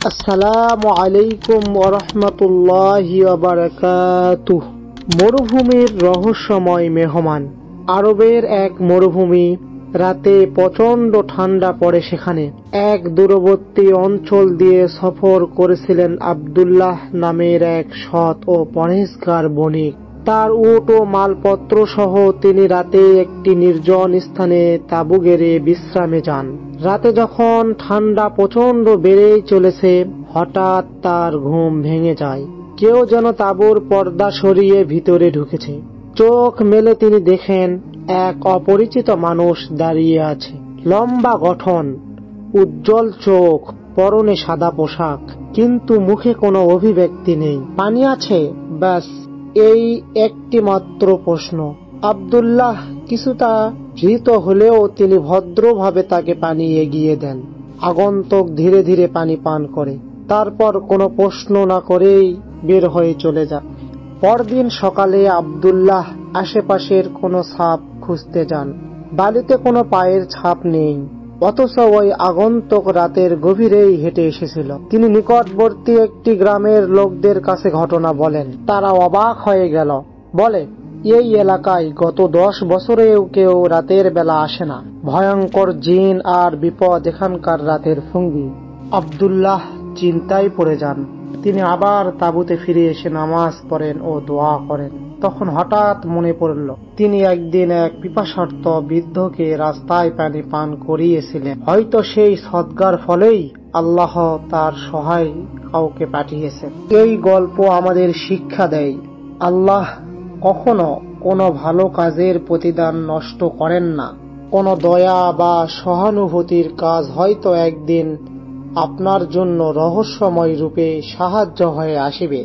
আসসালামু আলাইকুম ওয়া রাহমাতুল্লাহি ওয়া বারাকাতুহু। মরুভূমির রহস্যময় মেহমান। আরবের এক মরুভূমি, রাতে প্রচণ্ড ঠান্ডা পড়ে সেখানে। এক দূরবর্তী অঞ্চল দিয়ে সফর করেছিলেন আব্দুল্লাহ নামের এক সৎ ও পরহেজগার বণিক। তার উট ও মালপত্র সহ তিনি রাতে একটি নির্জন স্থানে তাঁবু গেড়ে বিশ্রামে যান। রাতে যখন ঠান্ডা প্রচণ্ড বেড়েই চলেছে, হঠাৎ তার ঘুম ভেঙে যায়। কেউ যেন তাঁবুর পর্দা সরিয়ে ভিতরে ঢুকেছে। চোখ মেলে তিনি দেখেন এক অপরিচিত মানুষ দাঁড়িয়ে আছে। লম্বা গঠন, উজ্জ্বল চোখ, পরনে সাদা পোশাক, কিন্তু মুখে কোনো অভিব্যক্তি নেই। পানি আছে? ব্যাস, এই একটি মাত্র প্রশ্ন। আব্দুল্লাহ কিছুটা ভীত হলেও তিনি ভদ্রভাবে তাকে পানি এগিয়ে দেন। আগন্তুক ধীরে ধীরে পানি পান করে, তারপর কোনো প্রশ্ন না করেই বের হয়ে চলে যান। পরদিন সকালে আব্দুল্লাহ আশেপাশের কোনো ছাপ খুঁজতে যান। বালিতে কোনো পায়ের ছাপ নেই, অথচ ওই আগন্তুক রাতের গভীরেই হেঁটে এসেছিল। তিনি নিকটবর্তী একটি গ্রামের লোকদের কাছে ঘটনা বলেন। তারা অবাক হয়ে গেল। বলে, এই এলাকায় গত 10 বছরেও কেউ রাতের বেলা আসে না। ভয়ঙ্কর জিন আর বিপদ এখানকার রাতের সঙ্গী। আব্দুল্লাহ চিন্তায় পড়ে যান। তিনি আবার তাঁবুতে ফিরে এসে নামাজ পড়েন ও দোয়া করেন। তখন হঠাৎ মনে পড়ল, তিনি একদিন এক পিপাসার্ত বৃদ্ধকে রাস্তায় পানি পান করিয়েছিলেন। হয়তো সেই সদগার ফলেই আল্লাহ তার সহায় কাউকে পাঠিয়েছেন। এই গল্প আমাদের শিক্ষা দেয়, আল্লাহ কখনো কোনো ভালো কাজের প্রতিদান নষ্ট করেন না। কোনো দয়া বা সহানুভূতির কাজ হয়তো একদিন আপনার জন্য রহস্যময় রূপে সাহায্য হয়ে আসিবে।